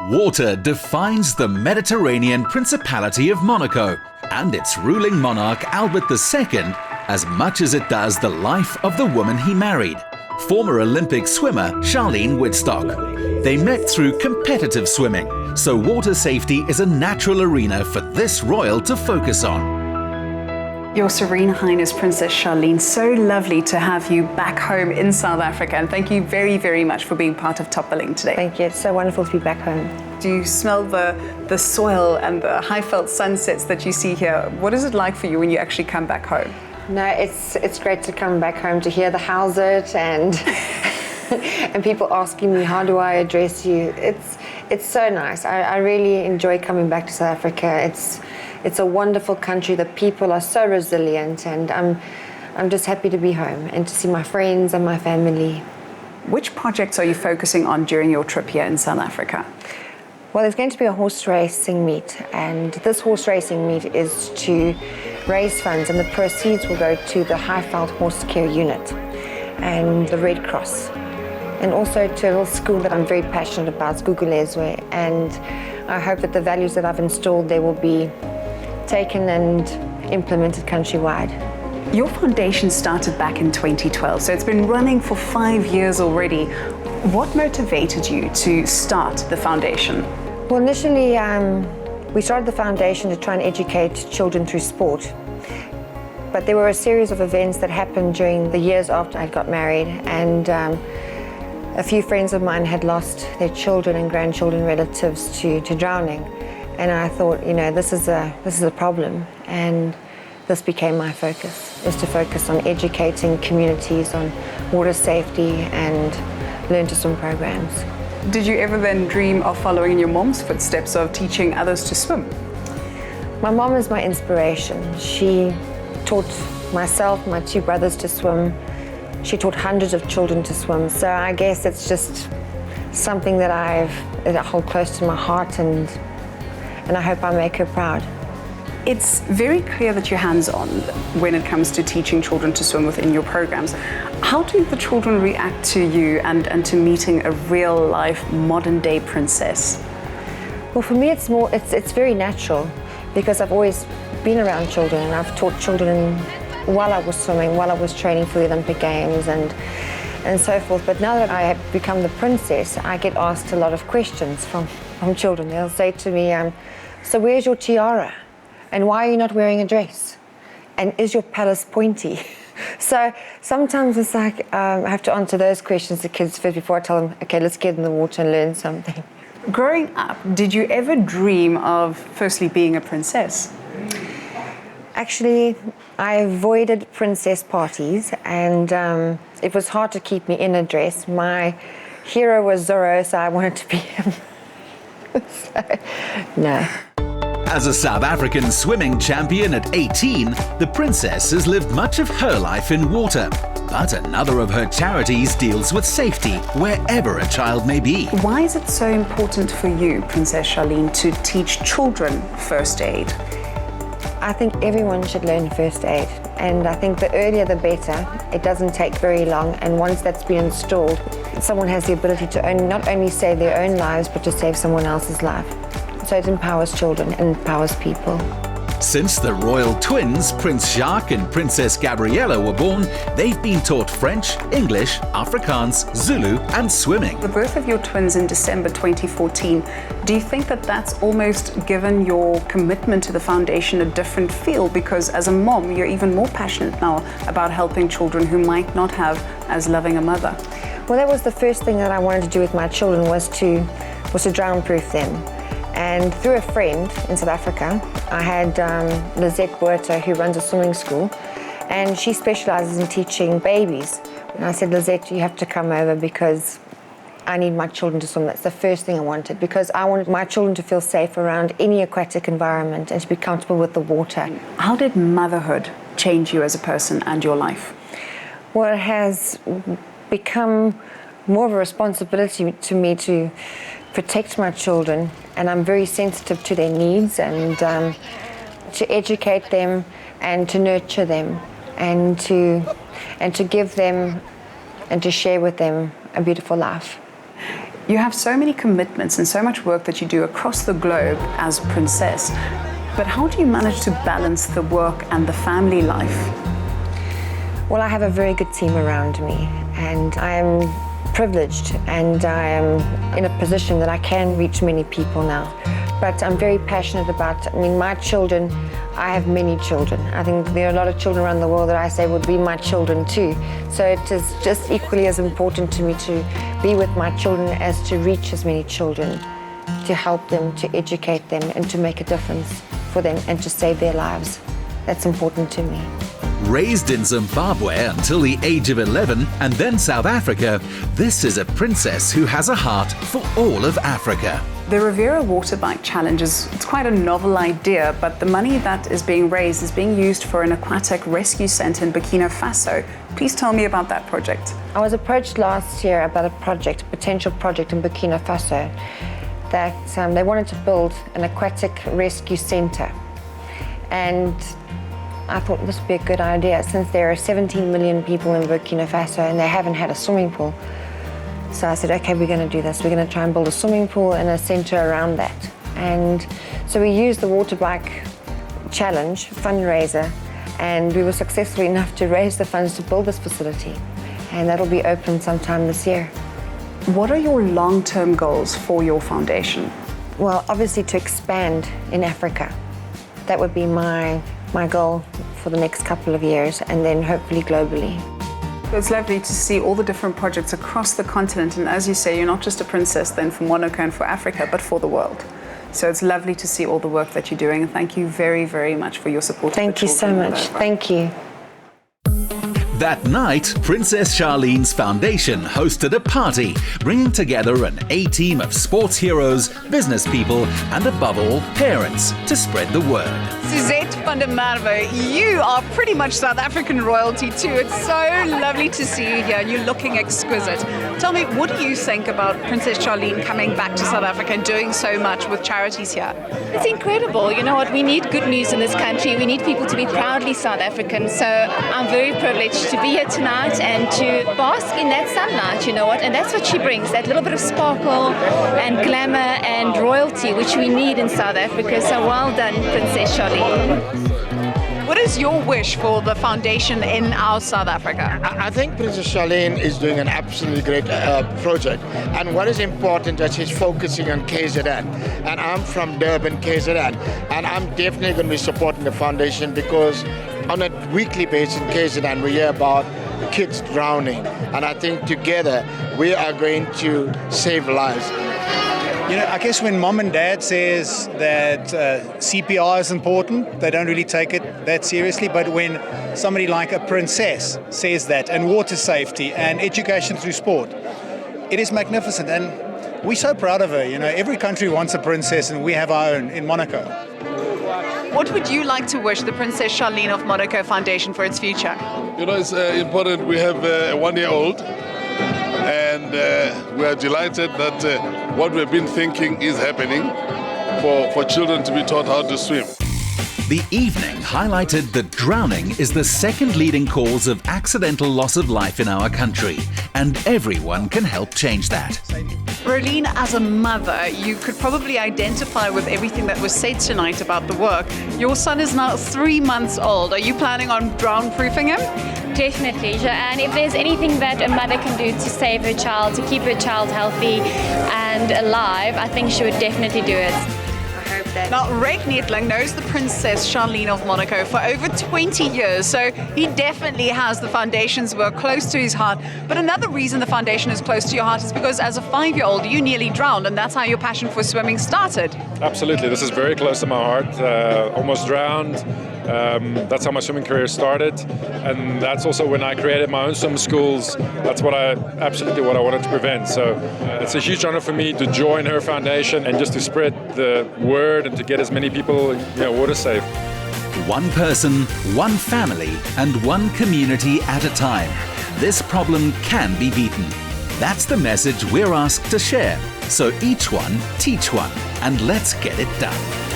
Water defines the Mediterranean Principality of Monaco and its ruling monarch Albert II as much as it does the life of the woman he married, former Olympic swimmer Charlene Woodstock. They met through competitive swimming, so water safety is a natural arena for this royal to focus on. Your Serene Highness Princess Charlene, so lovely to have you back home in South Africa, and thank you very, very much for being part of Top Billing today. Thank you. It's so wonderful to be back home. Do you smell the soil and the high-felt sunsets that you see here? What is it like for you when you actually come back home? No, it's great to come back home to hear the how's it and and people asking me, how do I address you? It's so nice. I really enjoy coming back to South Africa. It's a wonderful country. The people are so resilient, and I'm just happy to be home and to see my friends and my family. Which projects are you focusing on during your trip here in South Africa? Well, there's going to be a horse racing meet, and this horse racing meet is to raise funds, and the proceeds will go to the Highveld Horse Care Unit and the Red Cross, and also to a little school that I'm very passionate about, Gugulezwe, and I hope that the values that I've installed there will be taken and implemented countrywide. Your foundation started back in 2012, so it's been running for 5 years already. What motivated you to start the foundation? Well, initially we started the foundation to try and educate children through sport. But there were a series of events that happened during the years after I got married, and a few friends of mine had lost their children and grandchildren, relatives to drowning. And I thought, you know, this is a problem, and this became my focus, was to focus on educating communities on water safety and learn to swim programs. Did you ever then dream of following in your mom's footsteps of teaching others to swim? My mom is my inspiration. She taught myself, my two brothers to swim. She taught hundreds of children to swim. So I guess it's just something that I hold close to my heart, and I hope I make her proud. It's very clear that you're hands-on when it comes to teaching children to swim within your programs. How do the children react to you and to meeting a real-life, modern-day princess? Well, for me, it's very natural, because I've always been around children, and I've taught children while I was swimming, while I was training for the Olympic Games and so forth. But now that I have become the princess, I get asked a lot of questions from children. They'll say to me, so where's your tiara? And why are you not wearing a dress? And is your palace pointy? So sometimes it's like I have to answer those questions to kids first before I tell them, okay, let's get in the water and learn something. Growing up, did you ever dream of firstly being a princess? Actually, I avoided princess parties, and it was hard to keep me in a dress. My hero was Zorro, so I wanted to be him. So, no. As a South African swimming champion at 18, the princess has lived much of her life in water. But another of her charities deals with safety wherever a child may be. Why is it so important for you, Princess Charlene, to teach children first aid? I think everyone should learn first aid, and I think the earlier the better. It doesn't take very long, and once that's been installed, someone has the ability to not only save their own lives, but to save someone else's life. So it empowers children and empowers people. Since the royal twins, Prince Jacques and Princess Gabriella, were born, they've been taught French, English, Afrikaans, Zulu and swimming. The birth of your twins in December 2014, do you think that that's almost given your commitment to the foundation a different feel? Because as a mom, you're even more passionate now about helping children who might not have as loving a mother. Well, that was the first thing that I wanted to do with my children, was to drown-proof them. And through a friend in South Africa, I had Lizette Buerta, who runs a swimming school, and she specializes in teaching babies. And I said, Lizette, you have to come over, because I need my children to swim. That's the first thing I wanted, because I wanted my children to feel safe around any aquatic environment and to be comfortable with the water. How did motherhood change you as a person and your life? Well, it has become more of a responsibility to me to protect my children, and I'm very sensitive to their needs, and to educate them and to nurture them and to give them and to share with them a beautiful life. You have so many commitments and so much work that you do across the globe as Princess, but how do you manage to balance the work and the family life? Well, I have a very good team around me, and I am privileged, and I am in a position that I can reach many people now. But I'm very passionate about, my children, I have many children. I think there are a lot of children around the world that I say would be my children too. So it is just equally as important to me to be with my children as to reach as many children, to help them, to educate them, and to make a difference for them and to save their lives. That's important to me. Raised in Zimbabwe until the age of 11 and then South Africa, this is a princess who has a heart for all of Africa. The Riviera Water Bike Challenge it's quite a novel idea, but the money that is being raised is being used for an aquatic rescue center in Burkina Faso. Please tell me about that project. I was approached last year about a potential project in Burkina Faso that they wanted to build an aquatic rescue center. And I thought this would be a good idea since there are 17 million people in Burkina Faso and they haven't had a swimming pool. So I said, okay, we're going to do this. We're going to try and build a swimming pool and a center around that. And so we used the Water Bike Challenge fundraiser, and we were successful enough to raise the funds to build this facility. And that'll be open sometime this year. What are your long-term goals for your foundation? Well, obviously to expand in Africa. That would be my goal for the next couple of years, and then hopefully globally. It's lovely to see all the different projects across the continent, and as you say, you're not just a princess then for Monaco and for Africa, but for the world. So it's lovely to see all the work that you're doing, and thank you very, very much for your support. Thank you so much. Thank you. That night, Princess Charlene's foundation hosted a party, bringing together an A-team of sports heroes, business people, and above all, parents, to spread the word. Suzette van der Merwe, you are pretty much South African royalty too. It's so lovely to see you here. You're looking exquisite. Tell me, what do you think about Princess Charlene coming back to South Africa and doing so much with charities here? It's incredible. You know what? We need good news in this country. We need people to be proudly South African. So I'm very privileged to be here tonight and to bask in that sunlight, you know what? And that's what she brings, that little bit of sparkle and glamour and royalty, which we need in South Africa. So well done, Princess Charlene. What is your wish for the foundation in our South Africa? I think Princess Charlene is doing an absolutely great project. And what is important is she's focusing on KZN. And I'm from Durban, KZN. And I'm definitely going to be supporting the foundation because on a weekly basis in KZN we hear about kids drowning. And I think together we are going to save lives. You know, I guess when mom and dad says that CPR is important, they don't really take it that seriously. But when somebody like a princess says that, and water safety and education through sport, it is magnificent. And we're so proud of her. You know, every country wants a princess, and we have our own in Monaco. What would you like to wish the Princess Charlene of Monaco Foundation for its future? You know, it's important. We have a 1-year-old. And we are delighted that what we've been thinking is happening for children to be taught how to swim. The evening highlighted that drowning is the second leading cause of accidental loss of life in our country, and everyone can help change that. Roline, as a mother, you could probably identify with everything that was said tonight about the work. Your son is now 3 months old. Are you planning on drown-proofing him? Definitely, Jo-Ann. If there's anything that a mother can do to save her child, to keep her child healthy and alive, I think she would definitely do it. Now, Rick Neetling knows the Princess Charlene of Monaco for over 20 years, so he definitely has the foundation's work close to his heart. But another reason the foundation is close to your heart is because as a 5-year-old, you nearly drowned, and that's how your passion for swimming started. Absolutely. This is very close to my heart. Almost drowned. That's how my swimming career started, and that's also when I created my own swim schools. That's absolutely what I wanted to prevent. So it's a huge honor for me to join her foundation and just to spread the word and to get as many people, water safe. One person, one family, and one community at a time. This problem can be beaten. That's the message we're asked to share. So each one, teach one, and let's get it done.